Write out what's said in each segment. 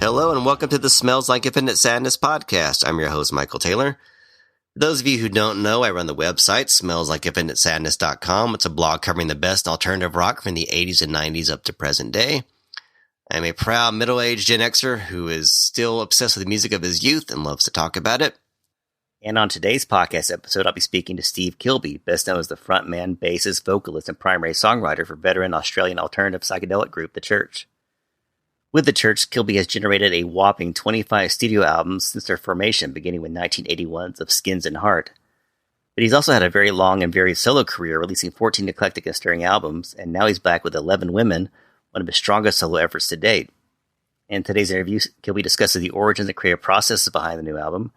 Hello and welcome to the Smells Like Infinite Sadness podcast. I'm your host, Michael Taylor. For those of you who don't know, I run the website, smellslikeinfinitesadness.com. It's a blog covering the best alternative rock from the 80s and 90s up to present day. I'm a proud middle-aged Gen Xer who is still obsessed with the music of his youth and loves to talk about it. And on today's podcast episode, I'll be speaking to Steve Kilbey, best known as the frontman, bassist, vocalist, and primary songwriter for veteran Australian alternative psychedelic group The Church. With The Church, Kilbey has generated a whopping 25 studio albums since their formation, beginning with 1981's Of Skins and Heart. But he's also had a very long and varied solo career, releasing 14 eclectic and stirring albums, and now he's back with 11 Women, one of his strongest solo efforts to date. In today's interview, Kilbey discusses the origins and creative processes behind the new album,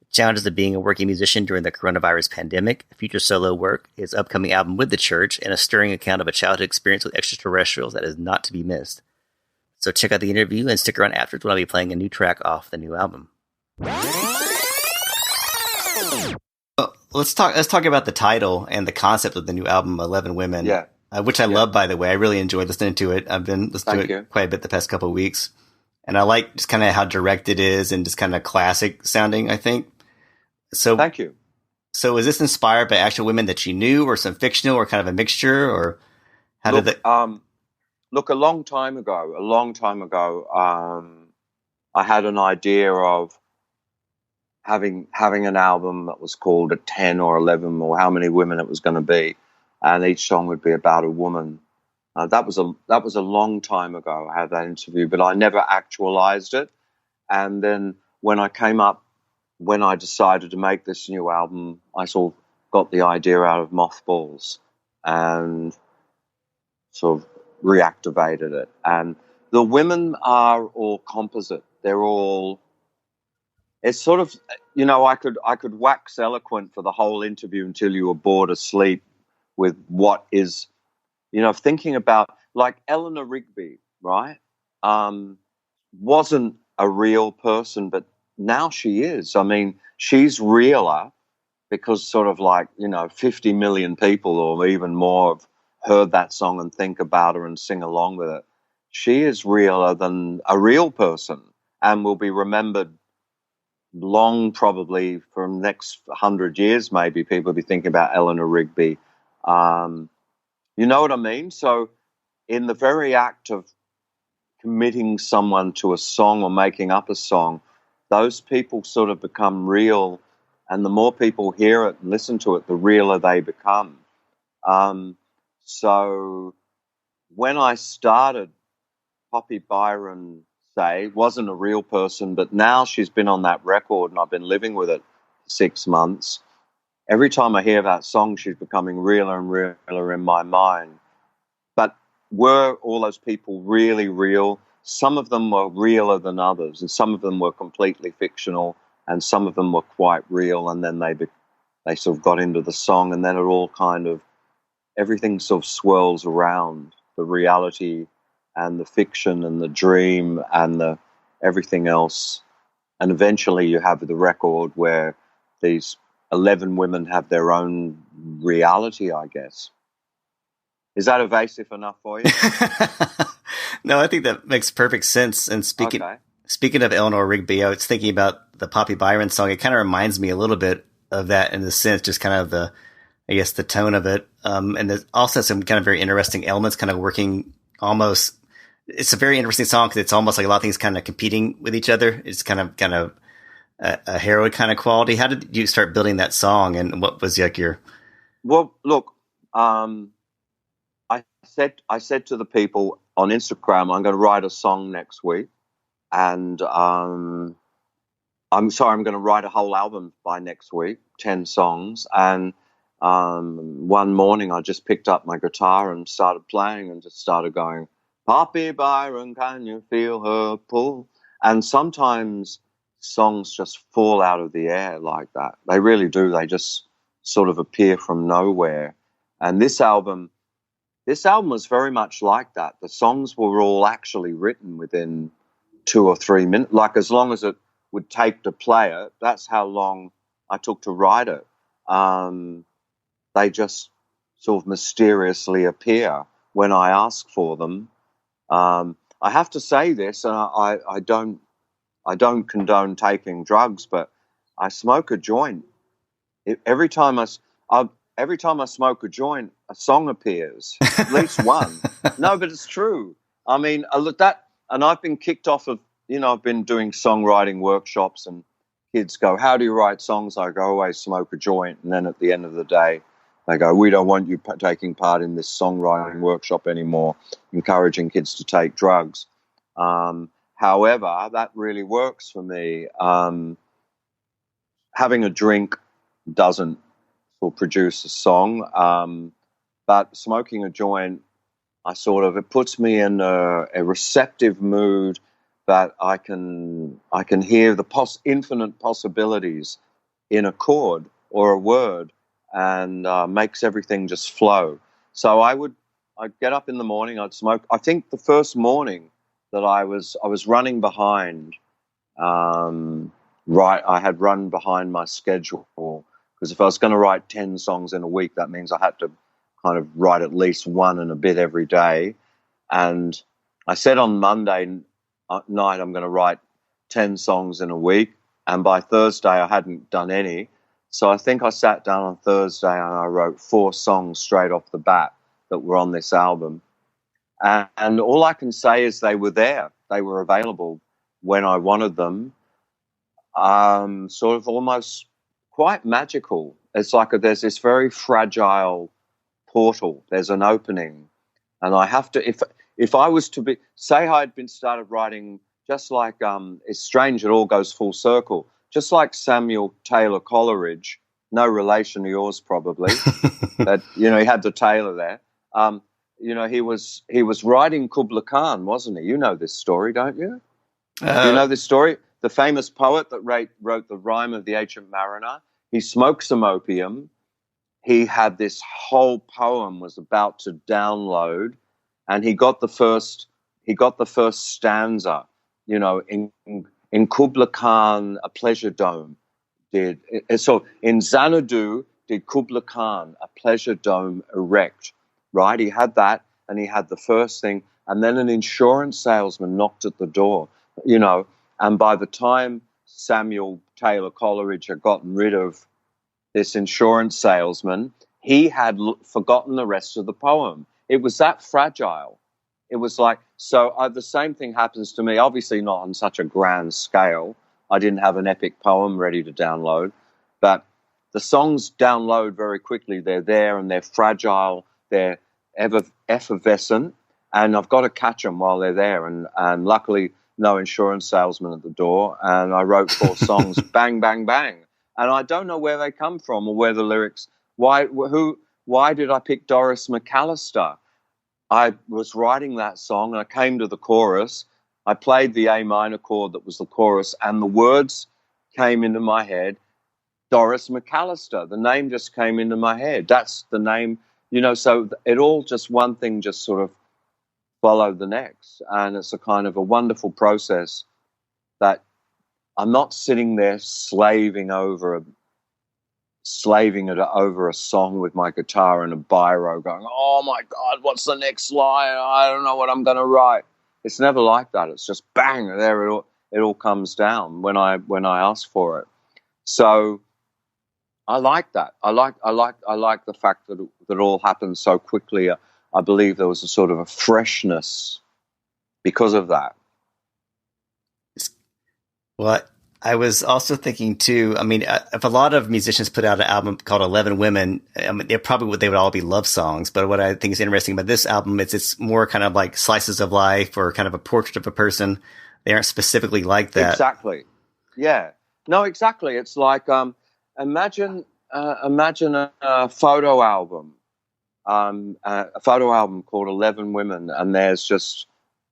the challenges of being a working musician during the coronavirus pandemic, future solo work, his upcoming album with The Church, and a stirring account of a childhood experience with extraterrestrials that is not to be missed. So check out the interview and stick around afterwards when I'll be playing a new track off the new album. Well, let's talk about the title and the concept of the new album, 11 Women. Yeah. Which I love, by the way. I really enjoyed listening to it. I've been listening to it quite a bit the past couple of weeks. And I like just kind of how direct it is and just kind of classic sounding, I think. So thank you. So is this inspired by actual women that you knew, or some fictional, or kind of a mixture, or how did it? Look, a long time ago, I had an idea of having an album that was called a 10 or 11 or how many women it was going to be, and each song would be about a woman. That was a long time ago. I had that interview, but I never actualized it. And then when I decided to make this new album, I sort of got the idea out of mothballs and sort of reactivated it. And the women are all composite. They're all, it's sort of, I could wax eloquent for the whole interview until you were bored asleep with what is, thinking about, like Eleanor Rigby, right? Wasn't a real person, but now she is. I mean, she's realer because sort of like, 50 million people or even more have heard that song and think about her and sing along with it. She is realer than a real person and will be remembered long, probably for the next 100 years. Maybe people will be thinking about Eleanor Rigby. You know what I mean? So in the very act of committing someone to a song or making up a song, those people sort of become real, and the more people hear it and listen to it, the realer they become. So when I started, Poppy Byron, wasn't a real person, but now she's been on that record and I've been living with it for 6 months. Every time I hear that song, she's becoming realer and realer in my mind. But were all those people really real? Some of them were realer than others, and some of them were completely fictional, and some of them were quite real, and then they sort of got into the song, and then it all kind of, everything sort of swirls around the reality and the fiction and the dream and the everything else. And eventually you have the record where these 11 women have their own reality, I guess. Is that evasive enough for you? No, I think that makes perfect sense. And speaking of Eleanor Rigby, I was thinking about the Poppy Byron song. It kind of reminds me a little bit of that in the sense, just kind of the tone of it. And there's also some kind of very interesting elements kind of working almost. It's a very interesting song because it's almost like a lot of things kind of competing with each other. It's kind of a heroic kind of quality. How did you start building that song, and what was like your? Well, look, I said to the people on Instagram, I'm going to write a song next week, and I'm going to write a whole album by next week, 10 songs, and one morning I just picked up my guitar and started playing and just started going, Poppy Byron, can you feel her pull? And sometimes songs just fall out of the air like that. They really do. They just sort of appear from nowhere. And this album was very much like that. The songs were all actually written within 2 or 3 minutes. Like as long as it would take to play it, that's how long I took to write it. They just sort of mysteriously appear when I ask for them. I have to say this, and I don't I don't condone taking drugs, but I smoke a joint. Every time every time I smoke a joint, a song appears, at least one. No, but it's true. I mean, look that, and I've been kicked off of, I've been doing songwriting workshops, and kids go, "How do you write songs?" I go, "Always smoke a joint." And then at the end of the day, they go, "We don't want you taking part in this songwriting workshop anymore, encouraging kids to take drugs." However, that really works for me. Having a drink doesn't produce a song, but smoking a joint, it puts me in a receptive mood that I can hear the infinite possibilities in a chord or a word, and makes everything just flow. So I'd get up in the morning, I'd smoke. I think the first morning that I was running behind, I had run behind my schedule, because if I was going to write 10 songs in a week, that means I had to kind of write at least one and a bit every day. And I said on Monday night I'm going to write 10 songs in a week, and by Thursday I hadn't done any. So I think I sat down on Thursday and I wrote 4 songs straight off the bat that were on this album. And all I can say is they were there. They were available when I wanted them. Sort of almost quite magical. It's like there's this very fragile portal. There's an opening. And I have to, if I was to be, say I had been started writing just like, it's strange, it all goes full circle, just like Samuel Taylor Coleridge, no relation to yours probably, that, he had the Taylor there. He was writing Kubla Khan, wasn't he? You know this story, don't you? Do you know this story? The famous poet that wrote the Rime of the Ancient Mariner. He smoked some opium. He had this whole poem was about to download, and he got the first stanza. In Kubla Khan, a pleasure dome did. So in Xanadu did Kubla Khan a pleasure dome erect. Right, he had that, and he had the first thing, and then an insurance salesman knocked at the door. And by the time Samuel Taylor Coleridge had gotten rid of this insurance salesman, he had forgotten the rest of the poem. It was that fragile. It was like, the same thing happens to me, obviously not on such a grand scale. I didn't have an epic poem ready to download, but the songs download very quickly. They're there, and they're fragile. They're effervescent, and I've got to catch them while they're there. And luckily, no insurance salesman at the door, and I wrote 4 songs, bang, bang, bang. And I don't know where they come from or where the lyrics. Why did I pick Doris McAllister? I was writing that song, and I came to the chorus. I played the A minor chord that was the chorus, and the words came into my head. Doris McAllister. The name just came into my head. That's the name. So it all just one thing just sort of followed the next. And it's a kind of a wonderful process that I'm not sitting there slaving it over a song with my guitar and a biro going, "Oh my God, what's the next line? I don't know what I'm going to write." It's never like that. It's just bang, there it all comes down when I ask for it. So I like that. I like the fact that it all happened so quickly. I believe there was a sort of a freshness because of that. Well, I was also thinking too, I mean, if a lot of musicians put out an album called 11 Women, I mean, they would all be love songs. But what I think is interesting about this album is it's more kind of like slices of life or kind of a portrait of a person. They aren't specifically like that. Exactly. Yeah. No, exactly. It's like, imagine a photo album, a photo album called 11 Women, and there's just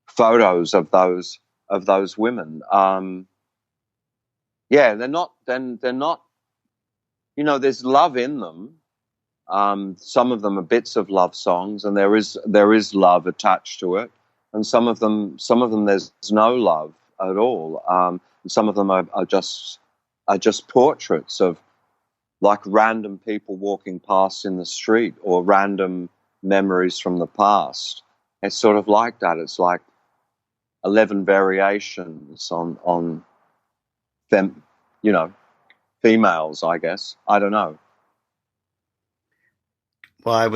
photos of those women. Yeah, they're not. There's love in them. Some of them are bits of love songs, and there is love attached to it. And some of them there's no love at all. And some of them are just portraits of like random people walking past in the street or random memories from the past. It's sort of like that. It's like 11 variations on them, you know, females, I guess. I don't know. Well,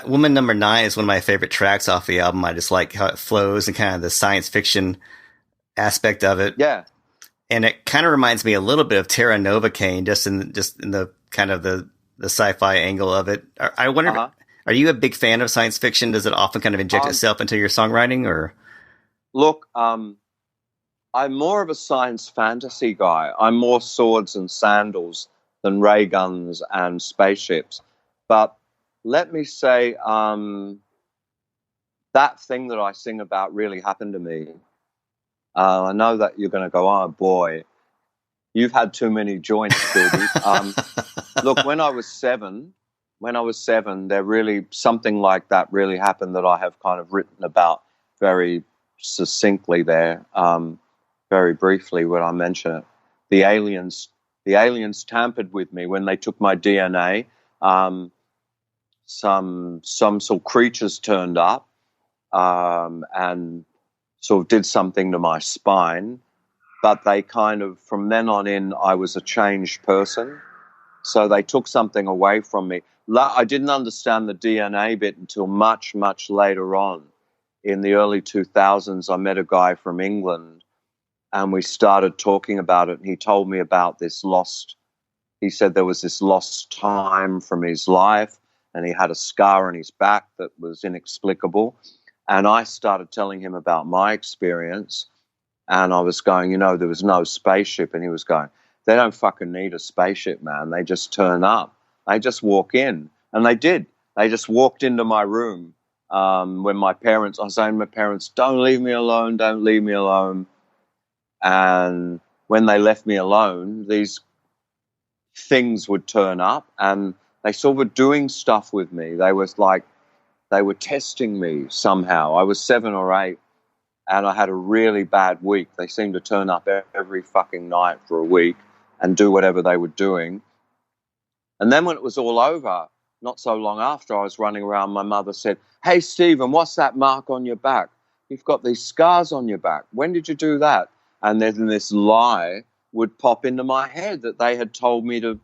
Woman Number 9 is one of my favorite tracks off the album. I just like how it flows and kind of the science fiction aspect of it. Yeah. And it kind of reminds me a little bit of Terra Nova Cane, just in the kind of the sci-fi angle of it. I wonder, are you a big fan of science fiction? Does it often kind of inject itself into your songwriting, or? Look, I'm more of a science fantasy guy. I'm more swords and sandals than ray guns and spaceships. But let me say, that thing that I sing about really happened to me. I know that you're going to go, oh boy, you've had too many joints, baby. Look, when I was seven, there really something like that really happened that I have kind of written about very succinctly there, very briefly when I mention it. The aliens tampered with me when they took my DNA. Some sort of creatures turned up and sort of did something to my spine, but they kind of, from then on in, I was a changed person. So they took something away from me. I didn't understand the DNA bit until much, much later on. In the early 2000s, I met a guy from England, and we started talking about it. And he told me about he said there was this lost time from his life, and he had a scar on his back that was inexplicable. And I started telling him about my experience, and I was going, there was no spaceship. And he was going, they don't fucking need a spaceship, man. They just turn up. They just walk in. And they did. They just walked into my room when I was saying to my parents, don't leave me alone, don't leave me alone. And when they left me alone, these things would turn up, and they sort of were doing stuff with me. They were testing me somehow. I was 7 or 8, and I had a really bad week. They seemed to turn up every fucking night for a week and do whatever they were doing. And then when it was all over, not so long after, I was running around, my mother said, hey, Stephen, what's that mark on your back? You've got these scars on your back. When did you do that? And then this lie would pop into my head that they had told me to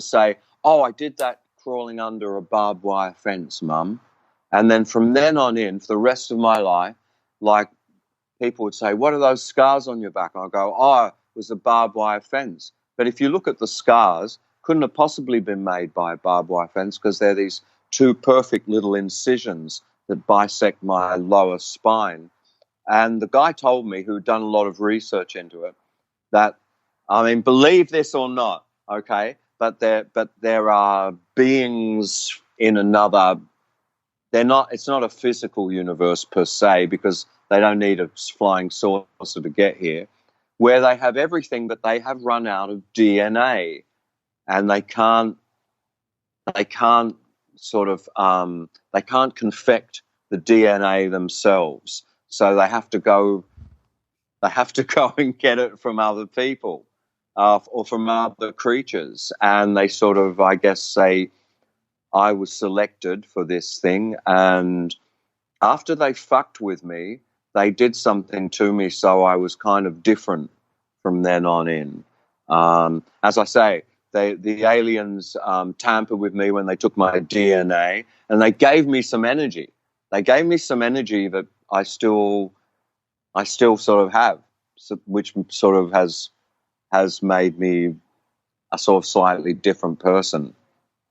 say, oh, I did that crawling under a barbed wire fence, Mum. And then from then on in, for the rest of my life, like, people would say, what are those scars on your back? I'll go, oh, it was a barbed wire fence. But if you look at the scars, couldn't have possibly been made by a barbed wire fence, because they're these 2 perfect little incisions that bisect my lower spine. And the guy told me, who'd done a lot of research into it, that, I mean, believe this or not, okay, but there are beings in another. It's not a physical universe per se, because they don't need a flying saucer to get here, where they have everything, but they have run out of DNA, and they can't confect the DNA themselves. So they have to go and get it from other people, or from other creatures. And they sort of, I guess, say, I was selected for this thing. And after they fucked with me, they did something to me, so I was kind of different from then on in. As I say, the aliens tampered with me when they took my DNA, and they gave me some energy. They gave me some energy that I still sort of have, which sort of has made me a sort of slightly different person.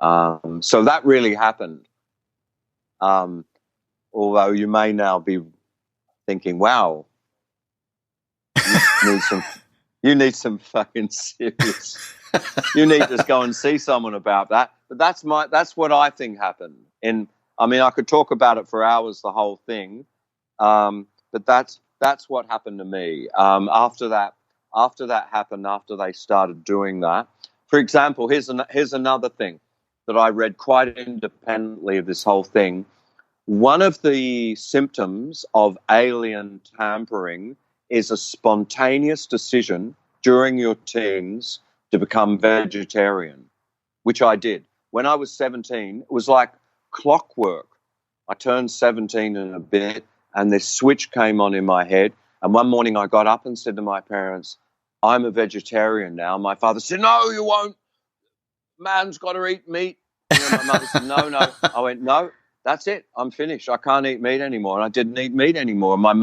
So that really happened. Although you may now be thinking, wow, you need some fucking serious. You need to go and see someone about that. But that's what I think happened. I could talk about it for hours, the whole thing. But that's what happened to me. After that happened, after they started doing that. For example, here's another thing that I read quite independently of this whole thing. One of the symptoms of alien tampering is a spontaneous decision during your teens to become vegetarian, which I did. When I was 17, it was like clockwork. I turned 17 in a bit, and this switch came on in my head, And one morning I got up and said to my parents, I'm a vegetarian now. My father said, no, you won't. Man's got to eat meat. My mother said, no. I went, no, that's it. I'm finished. I can't eat meat anymore. And I didn't eat meat anymore. And my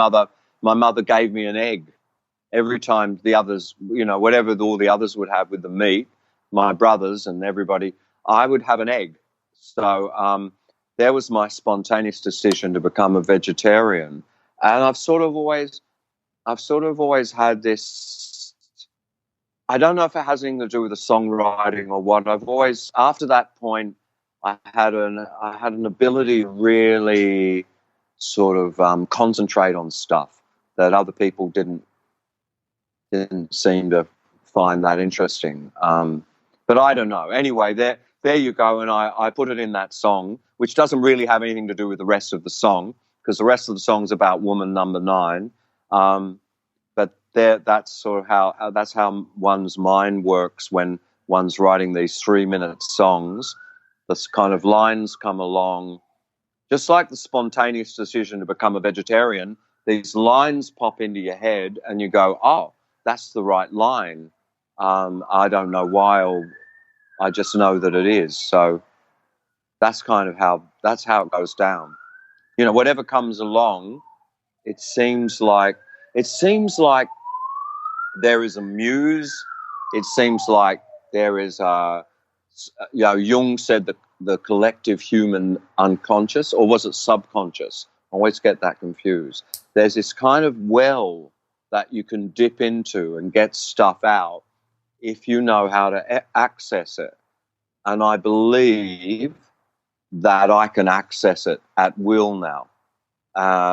mother gave me an egg every time the others, whatever all the others would have with the meat, my brothers and everybody, I would have an egg. So there was my spontaneous decision to become a vegetarian. And I've sort of always had this, I don't know if it has anything to do with the songwriting or what. I've always, after that point, I had an ability to really sort of concentrate on stuff that other people didn't seem to find that interesting. But I don't know. Anyway, there you go. And I put it in that song, which doesn't really have anything to do with the rest of the song, because the rest of the song's about woman number 9. But that's sort of that's how one's mind works when one's writing these 3-minute songs. This kind of lines come along, just like the spontaneous decision to become a vegetarian. These lines pop into your head, and you go, "Oh, that's the right line." I don't know why, or I just know that it is. So that's kind of how it goes down. Whatever comes along, it seems like there is a muse. It seems like there is Jung said the collective human unconscious, or was it subconscious? I always get that confused. There's this kind of well that you can dip into and get stuff out if you know how to access it. And I believe that I can access it at will now.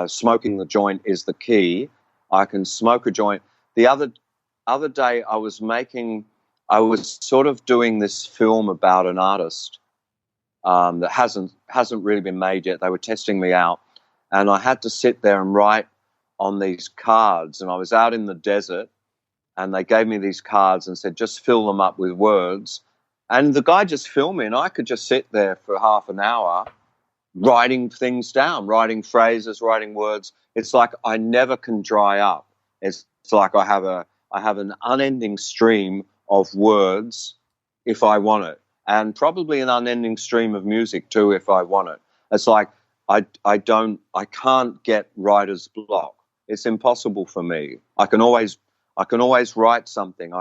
Smoking the joint is the key. I can smoke a joint. The other day I was sort of doing this film about an artist that hasn't really been made yet. They were testing me out, and I had to sit there and write on these cards. And I was out in the desert, and they gave me these cards and said, just fill them up with words. And the guy just filmed me, and I could just sit there for half an hour writing things down, writing phrases, writing words. It's like I never can dry up. It's like I have an unending stream of words if I want it, and probably an unending stream of music too if I want it. It's like I can't get writer's block. It's impossible for me. I can always write something.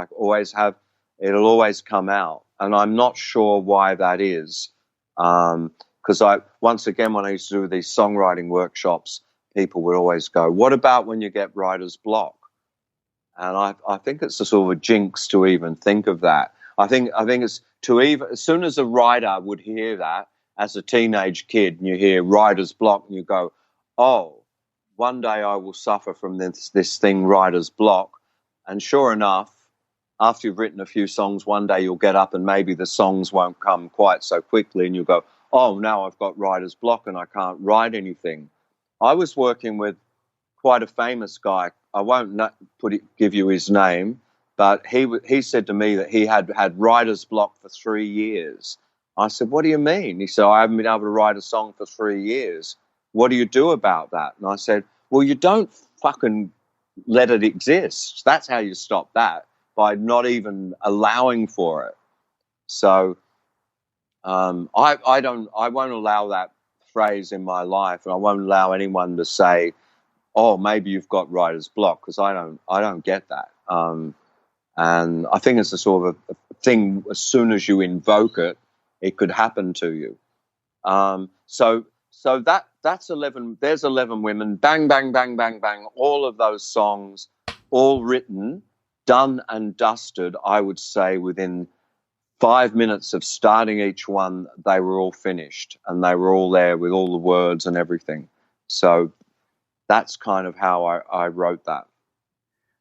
It'll always come out, and I'm not sure why that is. Because once again, when I used to do these songwriting workshops, people would always go, "What about when you get writer's block?" And I think it's a sort of a jinx to even think of that. I think it's as soon as a writer would hear that as a teenage kid, and you hear writer's block, and you go, "Oh, one day I will suffer from this thing, writer's block." And sure enough, after you've written a few songs, one day you'll get up and maybe the songs won't come quite so quickly, and you'll go, "Oh, now I've got writer's block and I can't write anything." I was working with quite a famous guy. I won't give you his name, but he said to me that he had writer's block for 3 years. I said, "What do you mean?" He said, "I haven't been able to write a song for 3 years. What do you do about that?" And I said, "Well, you don't fucking let it exist. That's how you stop that, by not even allowing for it." So I won't allow that phrase in my life, and I won't allow anyone to say, "Oh, maybe you've got writer's block," because I don't get that. And I think it's a sort of a thing. As soon as you invoke it, it could happen to you. So that's 11. There's 11 women. Bang, bang, bang, bang, bang. All of those songs, all written, done and dusted. I would say within 5 minutes of starting each one, they were all finished, and they were all there with all the words and everything. So that's kind of how I wrote that.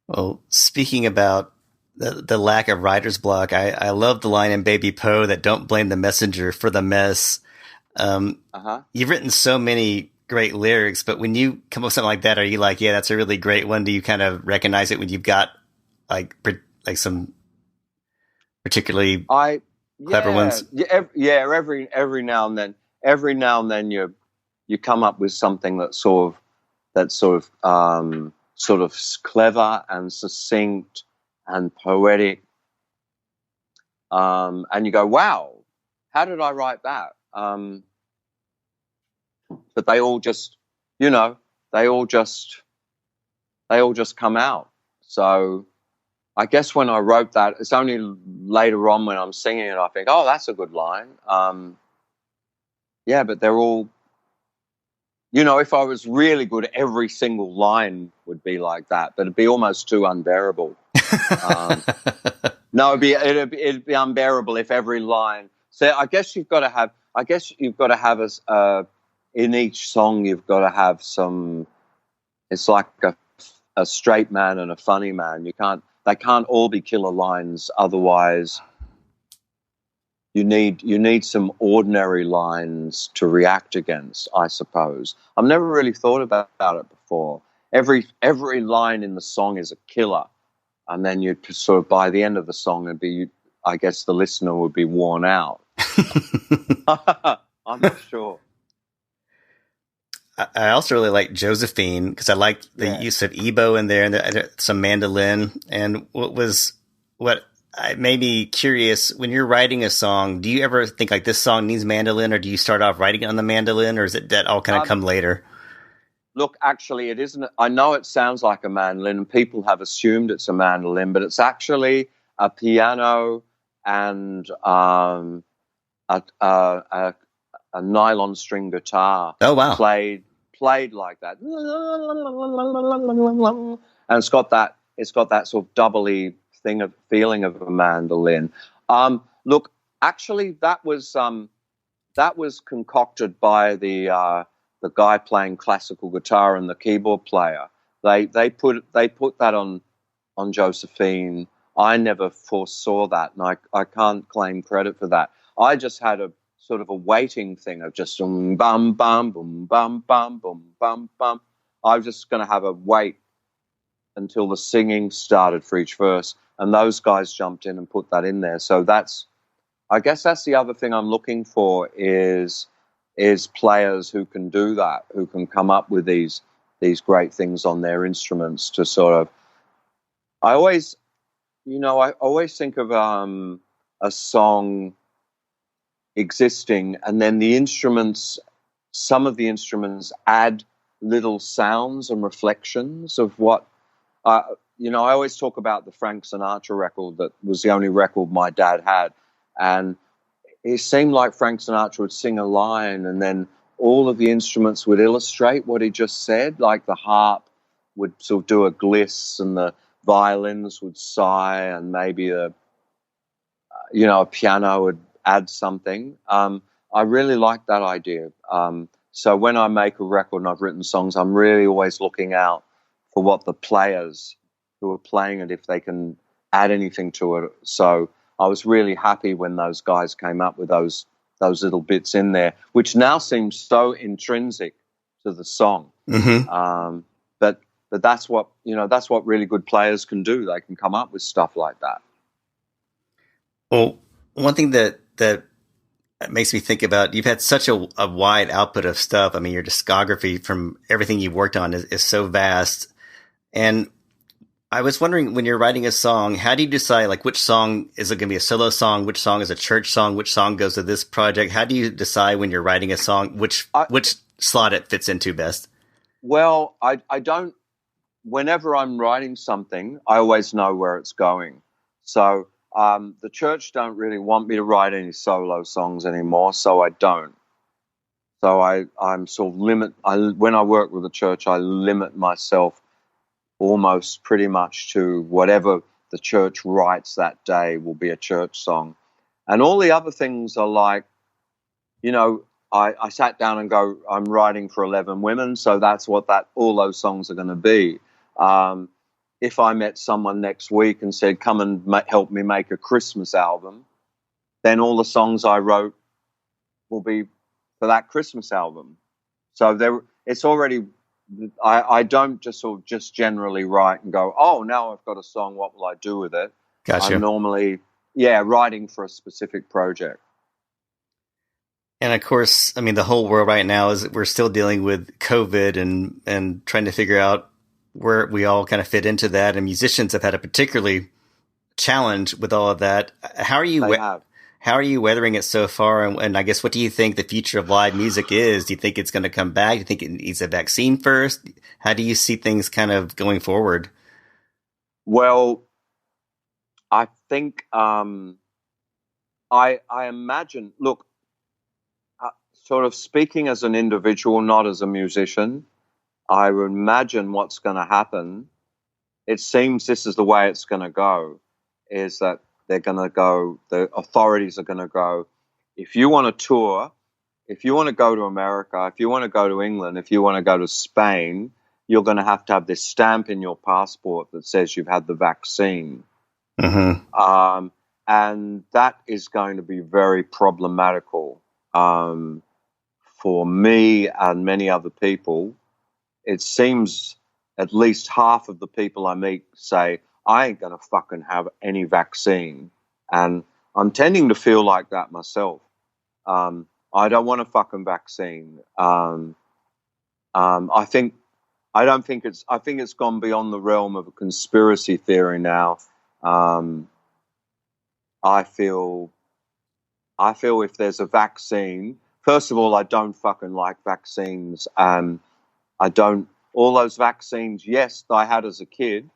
Well, speaking about the lack of writer's block, I love the line in Baby Poe that "Don't blame the messenger for the mess." You've written so many great lyrics, but when you come up with something like that, are you like, "Yeah, that's a really great one"? Do you kind of recognize it when you've got like some particularly clever ones? Every now and then you come up with something that sort of sort of clever and succinct and poetic. And you go, wow, how did I write that? But they all just, they all just come out. So I guess when I wrote that, it's only later on when I'm singing it, I think, oh, that's a good line. Yeah, but they're all, if I was really good, every single line would be like that, but it'd be almost too unbearable. No, it'd be unbearable if every line. So I guess you've got to have in each song, you've got to have some. It's like a straight man and a funny man. They can't all be killer lines. Otherwise, you need some ordinary lines to react against, I suppose. I've never really thought about it before. Every line in the song is a killer, and then you'd sort of, by the end of the song, I guess the listener would be worn out. I'm not sure. I also really like Josephine because I like the use of Ebo in there and some mandolin. And what made me curious, when you're writing a song, do you ever think like this song needs mandolin, or do you start off writing it on the mandolin, or is it that all kind of come later? Look, actually, it isn't. I know it sounds like a mandolin, and people have assumed it's a mandolin, but it's actually a piano and a nylon string guitar. Oh wow! Played like that, and it's got that sort of doubly feeling of a mandolin. Look, actually, that was concocted by the guy playing classical guitar and the keyboard player. They put that on Josephine. I never foresaw that, and I can't claim credit for that. I just had a sort of a waiting thing of just bum bum boom bum bum boom bum bum. I was just going to have a wait until the singing started for each verse, and those guys jumped in and put that in there. So I guess that's the other thing I'm looking for is players who can do that, who can come up with these great things on their instruments to sort of. I always think of a song existing, and then some of the instruments add little sounds and reflections of what. I always talk about the Frank Sinatra record that was the only record my dad had, and it seemed like Frank Sinatra would sing a line and then all of the instruments would illustrate what he just said, like the harp would sort of do a gliss and the violins would sigh and maybe a piano would add something. I really like that idea. So when I make a record and I've written songs, I'm really always looking out for what the players who are playing it, if they can add anything to it. So I was really happy when those guys came up with those little bits in there, which now seems so intrinsic to the song. Mm-hmm. But that's what really good players can do. They can come up with stuff like that. Well, one thing that makes me think about, you've had such a wide output of stuff. I mean, your discography from everything you've worked on is so vast. And I was wondering, when you're writing a song, how do you decide, like, which song is it going to be a solo song? Which song is a church song? Which song goes to this project? How do you decide when you're writing a song, which slot it fits into best? Well, I don't, whenever I'm writing something, I always know where it's going. So the church don't really want me to write any solo songs anymore, so I don't. So I'm sort of when I work with the church, I limit myself almost pretty much to whatever the church writes that day will be a church song. And all the other things are like, I sat down and go, I'm writing for 11 women, so that's what all those songs are going to be. If I met someone next week and said, come and help me make a Christmas album, then all the songs I wrote will be for that Christmas album. So it's already, I don't just generally write and go, oh, now I've got a song, what will I do with it? Gotcha. I'm normally, writing for a specific project. And of course, I mean, the whole world right now we're still dealing with COVID and trying to figure out where we all kind of fit into that, and musicians have had a particularly challenge with all of that. How are you? How are you weathering it so far? And I guess, what do you think the future of live music is? Do you think it's going to come back? Do you think it needs a vaccine first? How do you see things kind of going forward? Well, I think I imagine. Look, sort of speaking as an individual, not as a musician, I would imagine what's going to happen. It seems this is the way it's going to go, is that they're going to go, the authorities are going to go, if you want to tour, if you want to go to America, if you want to go to England, if you want to go to Spain, you're going to have this stamp in your passport that says you've had the vaccine. Mm-hmm. And that is going to be very problematical for me and many other people. It seems at least half of the people I meet say, I ain't going to fucking have any vaccine. And I'm tending to feel like that myself. I don't want a fucking vaccine. I think it's gone beyond the realm of a conspiracy theory now. I feel if there's a vaccine, first of all, I don't fucking like vaccines. All those vaccines, yes, I had as a kid,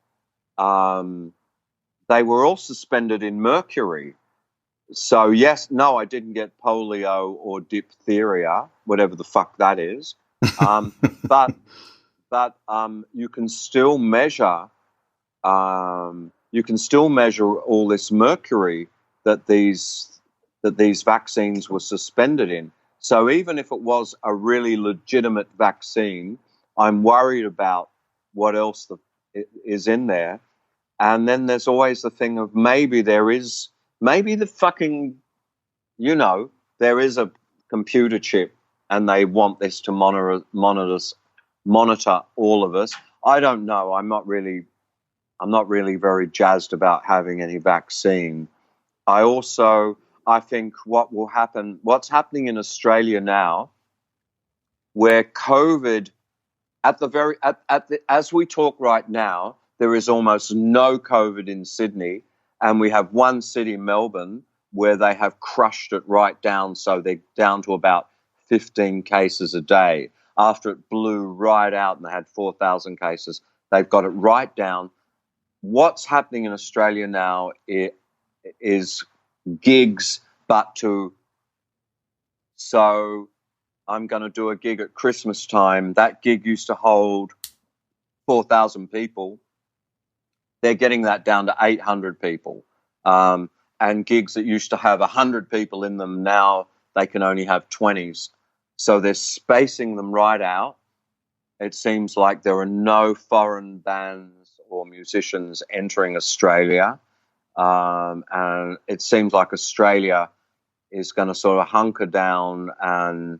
they were all suspended in mercury. So, yes, no, I didn't get polio or diphtheria, whatever the fuck that is. But you can still measure all this mercury that these vaccines were suspended in. So even if it was a really legitimate vaccine, I'm worried about what else is in there. And then there's always the thing of maybe there is a computer chip and they want this to monitor all of us. I don't know. I'm not really very jazzed about having any vaccine. I think what's happening in Australia now, where COVID, as we talk right now, there is almost no COVID in Sydney, and we have one city, Melbourne, where they have crushed it right down, so they're down to about 15 cases a day. After it blew right out and they had 4,000 cases, they've got it right down. What's happening in Australia now is gigs, so I'm going to do a gig at Christmas time. That gig used to hold 4,000 people. They're getting that down to 800 people. And gigs that used to have 100 people in them, now they can only have 20s. So they're spacing them right out. It seems like there are no foreign bands or musicians entering Australia. And it seems like Australia is going to sort of hunker down, and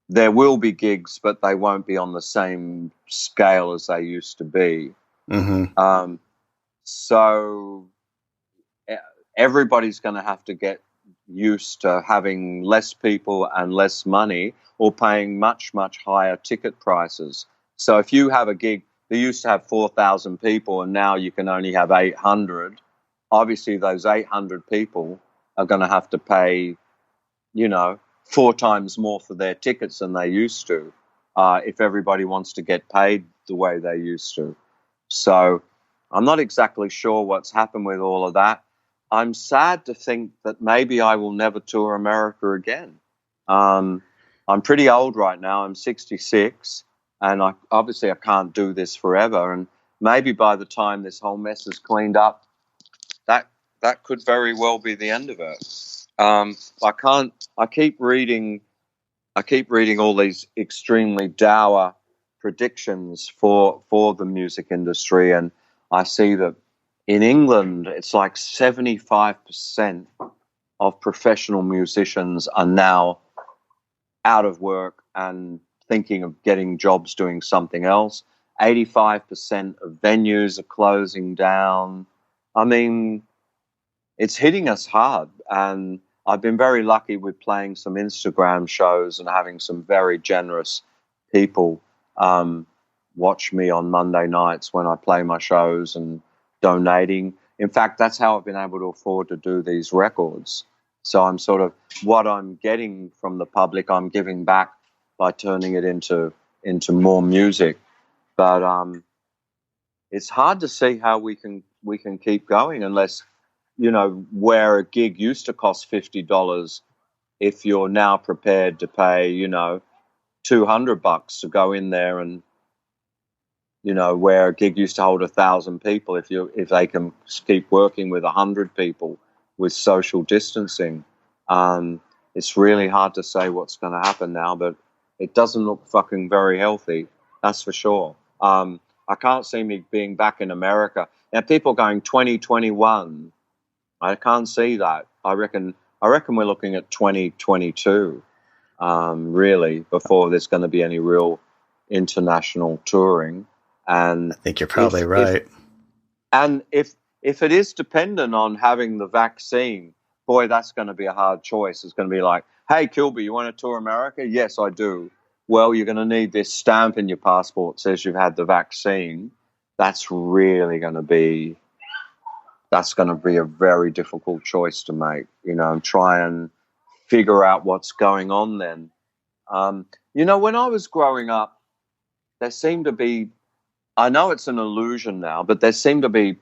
there will be gigs, but they won't be on the same scale as they used to be. Mm-hmm. So everybody's going to have to get used to having less people and less money, or paying much, much higher ticket prices. So if you have a gig, they used to have 4,000 people and now you can only have 800. Obviously, those 800 people are going to have to pay, 4 times more for their tickets than they used to, if everybody wants to get paid the way they used to. So I'm not exactly sure what's happened with all of that. I'm sad to think that maybe I will never tour America again. I'm pretty old right now. I'm 66, and I can't do this forever. And maybe by the time this whole mess is cleaned up, that could very well be the end of it. I keep reading all these extremely dour predictions for the music industry, and I see that in England it's like 75% of professional musicians are now out of work and thinking of getting jobs doing something else. 85% of venues are closing down. I mean, it's hitting us hard, and I've been very lucky with playing some Instagram shows and having some very generous people watch me on Monday nights when I play my shows and donating. In fact, that's how I've been able to afford to do these records. So I'm sort of, what I'm getting from the public, I'm giving back by turning it into more music. But it's hard to see how we can keep going unless, you know, where a gig used to cost $50, if you're now prepared to pay, you know, $200 to go in there, and, you know, where a gig used to hold 1,000 people, if they can keep working with 100 people with social distancing, it's really hard to say what's going to happen now. But it doesn't look fucking very healthy, that's for sure. I can't see me being back in America now. People going 2021. I can't see that. I reckon we're looking at 2022. Really, before there's going to be any real international touring. And I think you're probably right. If it is dependent on having the vaccine, boy, that's going to be a hard choice. It's going to be like, hey, Kilbey, you want to tour America? Yes, I do. Well, you're going to need this stamp in your passport that says you've had the vaccine. That's really going to be a very difficult choice to make, you know, and try and figure out what's going on then. You know, when I was growing up, there seemed to be, I know it's an illusion now, but there seemed to be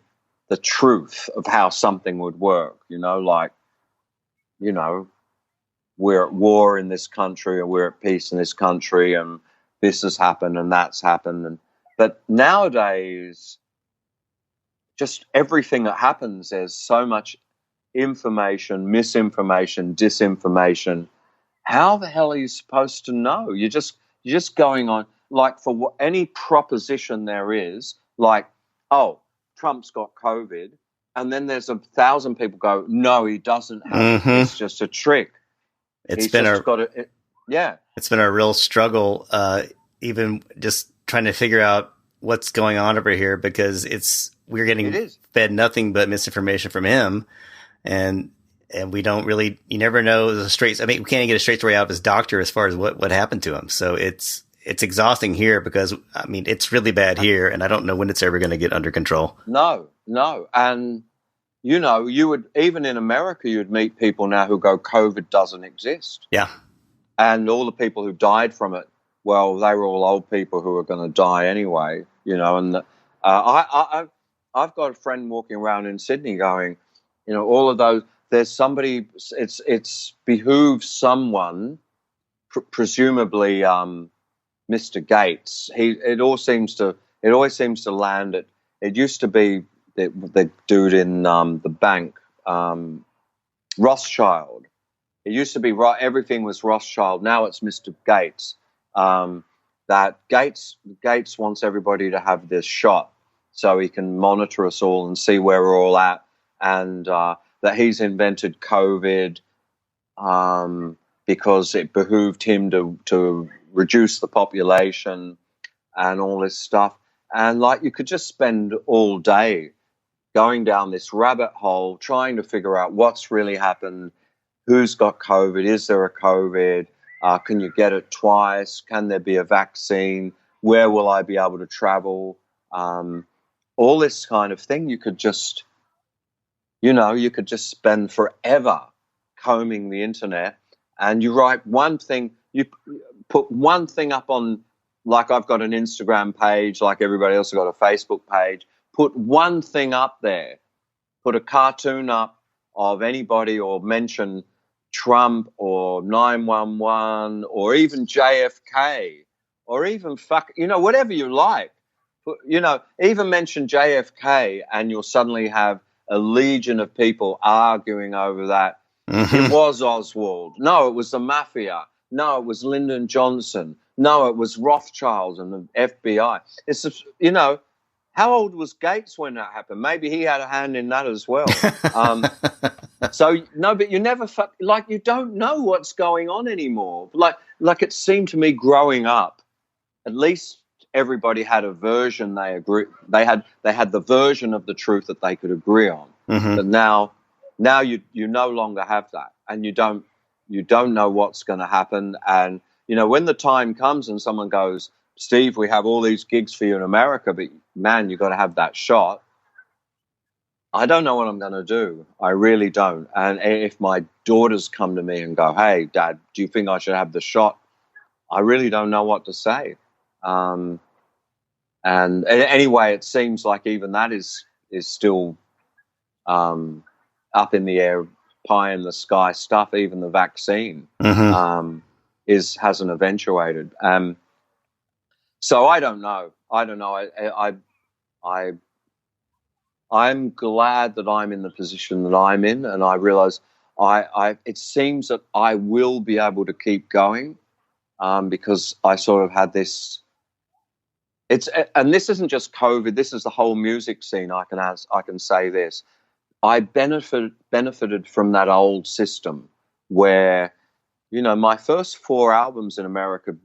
the truth of how something would work, you know, like, you know, we're at war in this country and we're at peace in this country and this has happened and that's happened. But nowadays, just everything that happens, there's so much information, misinformation, disinformation. How the hell are you supposed to know? You're just going on, like, for any proposition there is, like, oh, Trump's got COVID, and then there's 1,000 people go, no, he doesn't have it. It's just a trick. It's been a real struggle, even just trying to figure out what's going on over here, because we're getting fed nothing but misinformation from him, and we don't really, you never know we can't even get a straight story out of his doctor as far as what happened to him. So it's exhausting here, because I mean, it's really bad here, and I don't know when it's ever going to get under control. No. And, you know, you would, even in America, you'd meet people now who go, COVID doesn't exist. Yeah. And all the people who died from it, well, they were all old people who were going to die anyway, you know. And I've got a friend walking around in Sydney going, you know, all of those, there's somebody, it's behooves someone, presumably Mr. Gates. It always seems to land at, it used to be the dude in the bank, Rothschild. It used to be everything was Rothschild. Now it's Mr. Gates. That Gates wants everybody to have this shot so he can monitor us all and see where we're all at, and that he's invented COVID because it behooved him to reduce the population and all this stuff. And, like, you could just spend all day going down this rabbit hole trying to figure out what's really happened, who's got COVID, is there a COVID, can you get it twice, can there be a vaccine, where will I be able to travel, all this kind of thing. You could just spend forever combing the internet, and you write one thing, you put one thing up on, like, I've got an Instagram page, like everybody else has got a Facebook page. Put one thing up there, put a cartoon up of anybody, or mention Trump or 911 or even JFK, or even whatever you like. Even mention JFK, and you'll suddenly have a legion of people arguing over that. It was Oswald. No, it was the mafia. No, it was Lyndon Johnson. No, it was Rothschild and the FBI. It's just, how old was Gates when that happened? Maybe he had a hand in that as well. So, no, but you never, you don't know what's going on anymore. Like it seemed to me growing up, at least everybody had a version they had the version of the truth that they could agree on. But now you no longer have that, and you don't know what's going to happen. And when the time comes and someone goes, Steve, we have all these gigs for you in America, but man, you got to have that shot. I don't know what I'm going to do. I really don't. And if my daughters come to me and go, "Hey, Dad, do you think I should have the shot?" I really don't know what to say. And anyway, it seems like even that is still up in the air, pie in the sky stuff. Even the vaccine hasn't eventuated. So I don't know. I'm glad that I'm in the position that I'm in, and I realize it seems that I will be able to keep going because I sort of had this. And this isn't just COVID. This is the whole music scene. I can say this. I benefited from that old system where, my first 4 albums in America,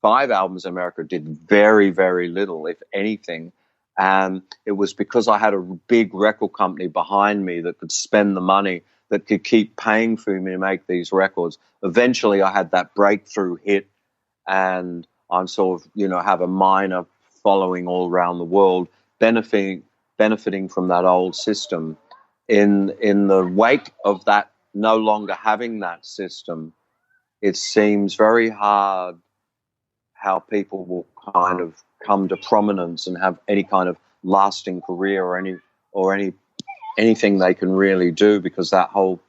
5 albums in America did very, very little, if anything. And it was because I had a big record company behind me that could spend the money, that could keep paying for me to make these records. Eventually, I had that breakthrough hit, and I'm sort of, have a minor following all around the world, benefiting from that old system. In the wake of that, no longer having that system, it seems very hard how people will kind of come to prominence and have any kind of lasting career or anything they can really do, because that whole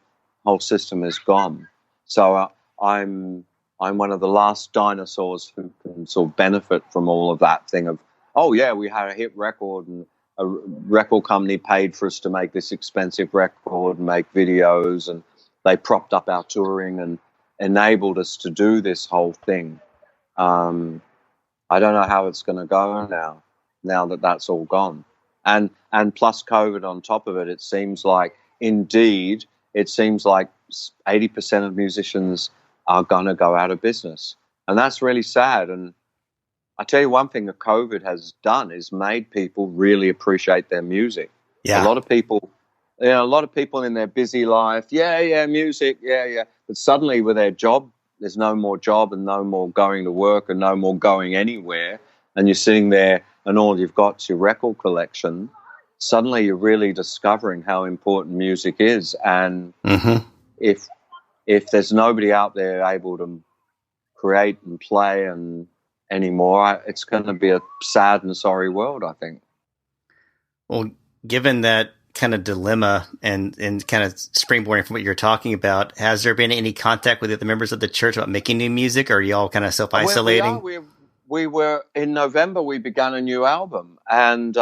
system is gone. So I'm one of the last dinosaurs who can sort of benefit from all of that thing of, oh yeah, we had a hit record and a record company paid for us to make this expensive record and make videos, and they propped up our touring and enabled us to do this whole thing. I don't know how it's going to go now that that's all gone. And plus COVID on top of it, it seems like 80% of musicians are going to go out of business. And that's really sad. And I tell you one thing that COVID has done is made people really appreciate their music. Yeah. A lot of people in their busy life, music, but suddenly with their job, there's no more job and no more going to work and no more going anywhere, and you're sitting there and all you've got is your record collection. Suddenly you're really discovering how important music is. And if there's nobody out there able to create and play and anymore, it's going to be a sad and sorry world, I think. Well, given that kind of dilemma and kind of springboarding from what you're talking about, has there been any contact with the other members of the church about making new music, or are you all kind of self-isolating? We were in November, we began a new album, and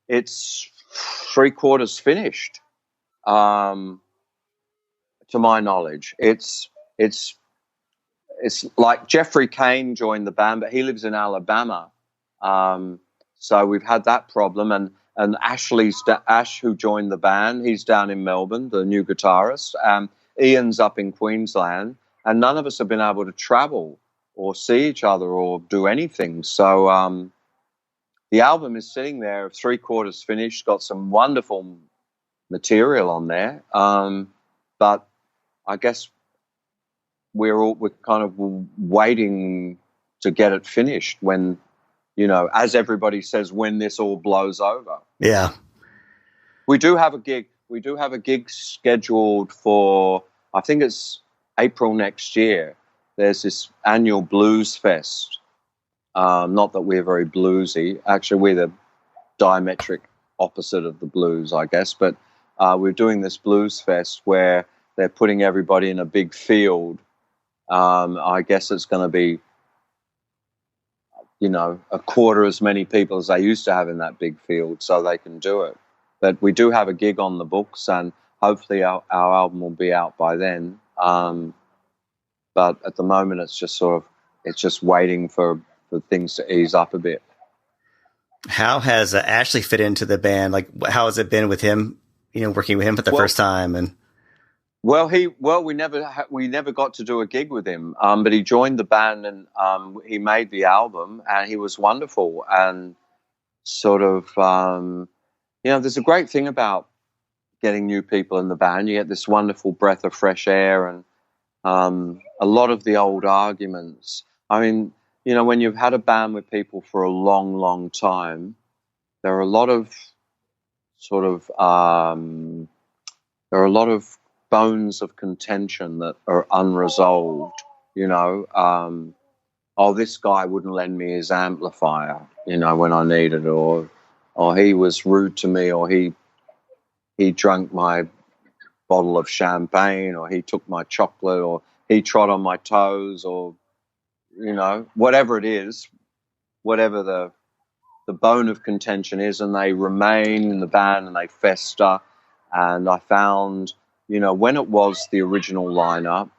it's 3/4 finished, to my knowledge. It's like Jeffrey Kane joined the band, but he lives in Alabama. So we've had that problem. And Ash, who joined the band, he's down in Melbourne, the new guitarist. Ian's up in Queensland. And none of us have been able to travel or see each other or do anything. So the album is sitting there, 3/4 finished, got some wonderful material on there. But I guess we're kind of waiting to get it finished when, as everybody says, when this all blows over. Yeah. We do have a gig. We do have a gig scheduled for, I think it's April next year. There's this annual blues fest. Not that we're very bluesy. Actually, we're the diametric opposite of the blues, I guess. But we're doing this blues fest where they're putting everybody in a big field. I guess it's going to be, 1/4 as many people as they used to have in that big field, so they can do it. But we do have a gig on the books, and hopefully our album will be out by then. But at the moment, it's just waiting for things to ease up a bit. How has Ashley fit into the band? Like, how has it been with him? Working with him for the first time, and. We never got to do a gig with him, but he joined the band and he made the album, and he was wonderful. And sort of, there's a great thing about getting new people in the band. You get this wonderful breath of fresh air, and a lot of the old arguments. I mean, when you've had a band with people for a long, long time, there are a lot of sort of there are a lot of bones of contention that are unresolved. Oh, this guy wouldn't lend me his amplifier, when I needed it, or he was rude to me, or he drank my bottle of champagne, or he took my chocolate, or he trod on my toes, or whatever it is, whatever the bone of contention is, and they remain in the band and they fester. And I found, when it was the original lineup,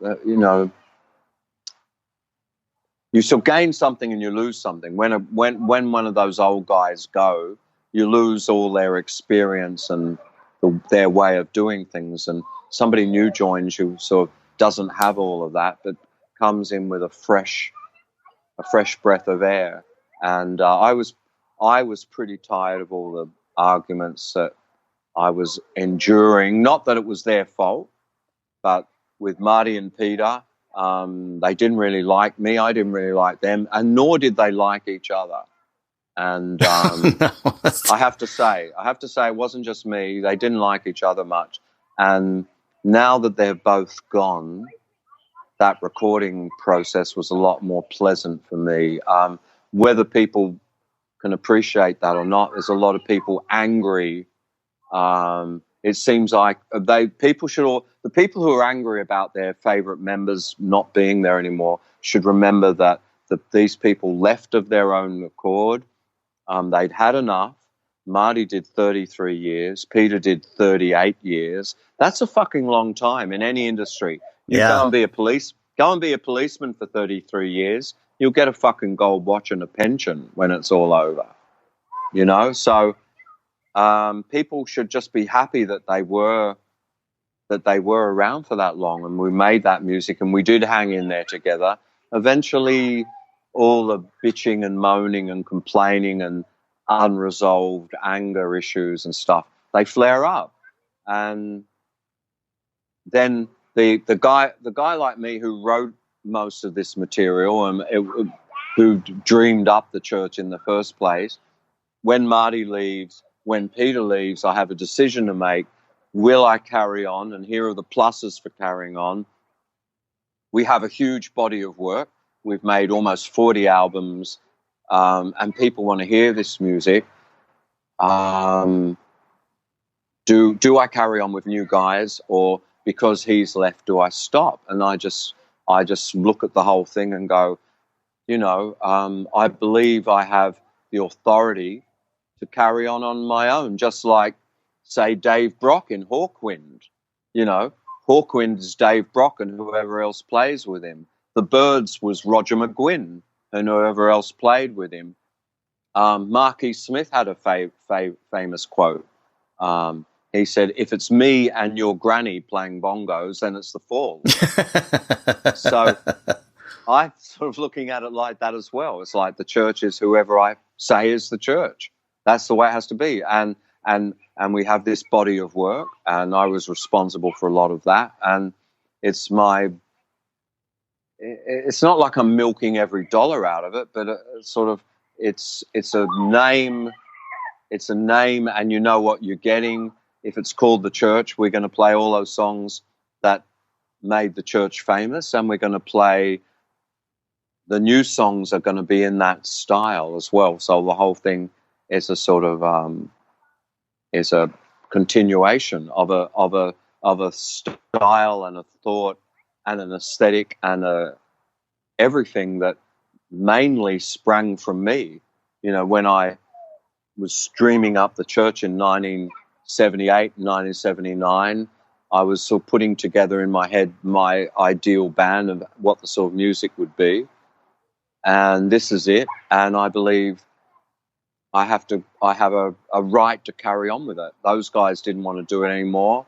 you still gain something and you lose something. When one of those old guys go, you lose all their experience and their way of doing things, and somebody new joins you, sort of doesn't have all of that, but comes in with a fresh breath of air. And I was pretty tired of all the arguments that I was enduring. Not that it was their fault, but with Marty and Peter, they didn't really like me. I didn't really like them, and nor did they like each other. And No. I have to say, it wasn't just me. They didn't like each other much. And now that they're both gone, that recording process was a lot more pleasant for me. Whether people can appreciate that or not, there's a lot of people angry. It seems like the people who are angry about their favorite members not being there anymore should remember that these people left of their own accord. They'd had enough. Marty did 33 years. Peter did 38 years. That's a fucking long time in any industry. Go and be a policeman for 33 years. You'll get a fucking gold watch and a pension when it's all over. So people should just be happy that they were around for that long, and we made that music, and we did hang in there together. Eventually, all the bitching and moaning and complaining and unresolved anger issues and stuff, they flare up. And then the guy like me who wrote most of this material and who dreamed up the church in the first place, when Marty leaves, when Peter leaves, I have a decision to make. Will I carry on? And here are the pluses for carrying on. We have a huge body of work. We've made almost 40 albums, and people want to hear this music. Do I carry on with new guys, or because he's left, do I stop? And I just look at the whole thing and go, I believe I have the authority to carry on my own, just like, say, Dave Brock in Hawkwind. Hawkwind is Dave Brock and whoever else plays with him. The Byrds was Roger McGuinn and whoever else played with him. Marquis Smith had a famous quote. He said, "If it's me and your granny playing bongos, then it's the Falls." So I'm sort of looking at it like that as well. It's like the church is whoever I say is the church. That's the way it has to be. And we have this body of work, and I was responsible for a lot of that. And it's not like I'm milking every dollar out of it, but it's a name. It's a name, and you know what you're getting. If it's called the church, we're going to play all those songs that made the church famous, and we're going to play the new songs are going to be in that style as well. So the whole thing is a sort of is a continuation of a style and a thought and an aesthetic and everything that mainly sprang from me. When I was dreaming up the church in 1978, 1979, I was sort of putting together in my head my ideal band of what the sort of music would be. And this is it. And I believe I have a right to carry on with it. Those guys didn't want to do it anymore.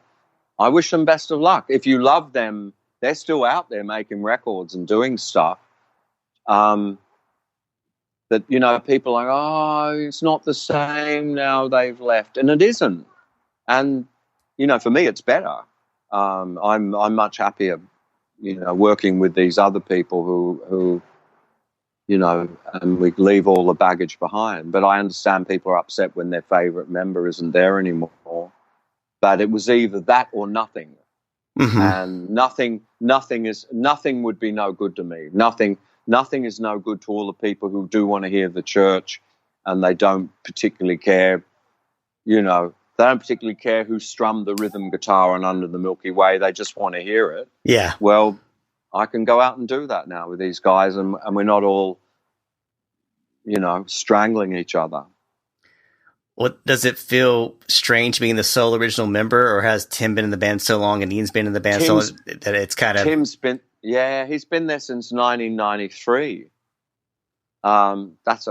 I wish them best of luck. If you love them, they're still out there making records and doing stuff. That, people are like, oh, it's not the same now they've left. And it isn't. And, for me, it's better. I'm much happier, working with these other people who and we leave all the baggage behind. But I understand people are upset when their favorite member isn't there anymore. But it was either that or nothing. Mm-hmm. And nothing would be no good to me. Nothing is no good to all the people who do want to hear the church, and they don't particularly care, they don't particularly care who strummed the rhythm guitar on Under the Milky Way. They just want to hear it. Yeah. Well, I can go out and do that now with these guys, and we're not all, strangling each other. What does it feel strange being the sole original member, or has Tim been in the band so long and Ian's been in the band so long that it's kind of... He's been there since 1993. That's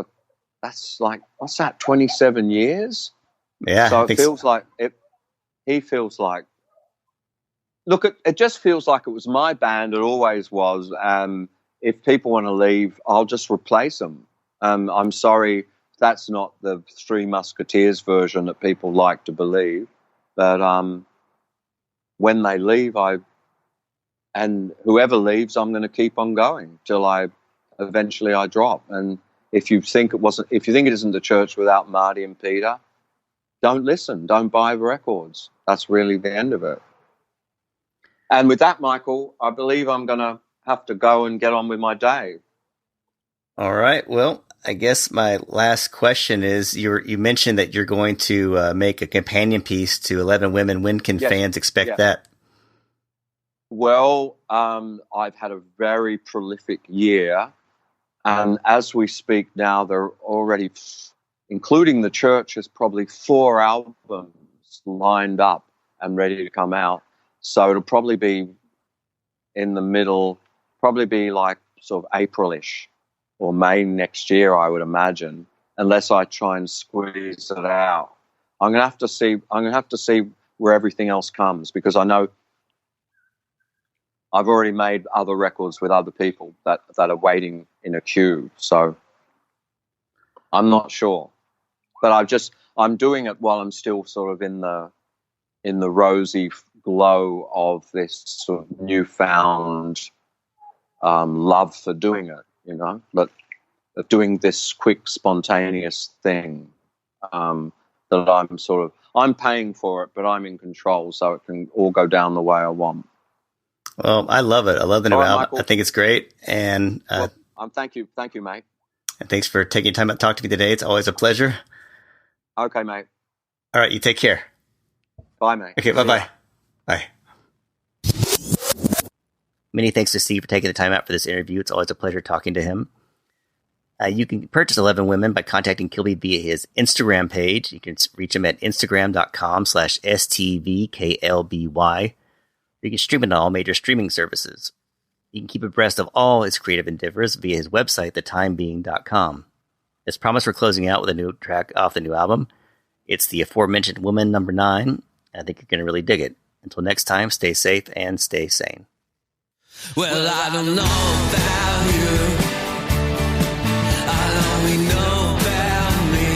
like, what's that, 27 years? Yeah. So it feels like he feels like, look, it just feels like it was my band. It always was. If people want to leave, I'll just replace them. I'm sorry, that's not the Three Musketeers version that people like to believe. But when they leave, and whoever leaves, I'm going to keep on going till eventually I drop. And if you think it isn't the church without Marty and Peter, don't listen, don't buy the records. That's really the end of it. And with that, Michael, I believe I'm going to have to go and get on with my day. All right. Well, I guess my last question is, you mentioned that you're going to make a companion piece to 11 Women. When can fans expect that? Well, I've had a very prolific year. And as we speak now, there are already, including the church, has probably 4 albums lined up and ready to come out. So it'll probably be in the middle, probably be like sort of April-ish or May next year, I would imagine, unless I try and squeeze it out. I'm gonna have to see where everything else comes, because I know I've already made other records with other people that are waiting in a queue. So I'm not sure, but I'm doing it while I'm still sort of in the rosy glow of this sort of newfound love for doing it. But doing this quick, spontaneous thing that I'm paying for it, but I'm in control, so it can all go down the way I want. Well, I love it. I love the new album. Michael. I think it's great. And thank you, mate. And thanks for taking time to talk to me today. It's always a pleasure. Okay, mate. All right, you take care. Bye, mate. Okay, bye-bye. Bye. Many thanks to Steve for taking the time out for this interview. It's always a pleasure talking to him. You can purchase 11 Women by contacting Kilbey via his Instagram page. You can reach him at instagram.com/STVKLBY. You can stream it on all major streaming services. You can keep abreast of all his creative endeavors via his website, thetimebeing.com. As promised, we're closing out with a new track off the new album. It's the aforementioned Woman No. 9. I think you're going to really dig it. Until next time, stay safe and stay sane. Well, I don't know about you. I only know about me.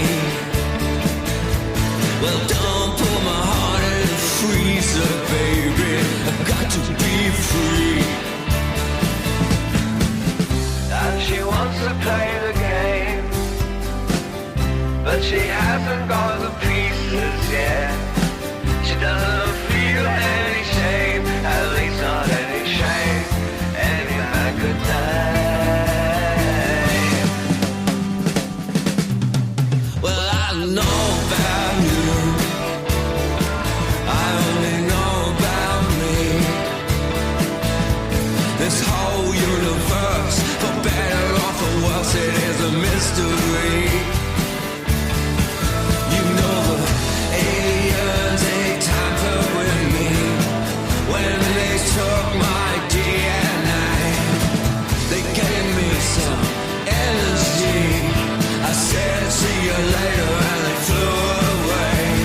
Well, don't put my heart in a freezer, baby. I've got to be free. And she wants to play the game, but she hasn't got the pieces yet. She doesn't feel any shame, at least not any shame. Good time. Well, I know about you. I only know about me. This whole universe, for better or for worse, it is a mystery. You know the aliens take time to with me when they took my DNA. They gave me some energy. I said see you later and they flew away.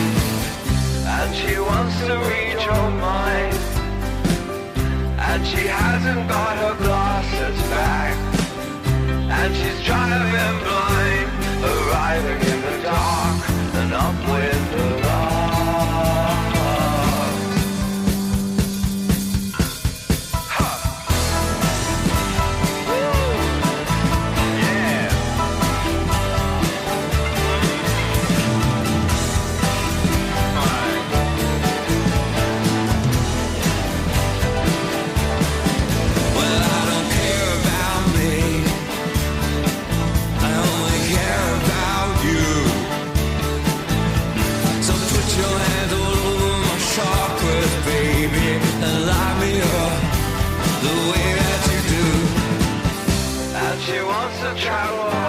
the way that you do. And she wants to travel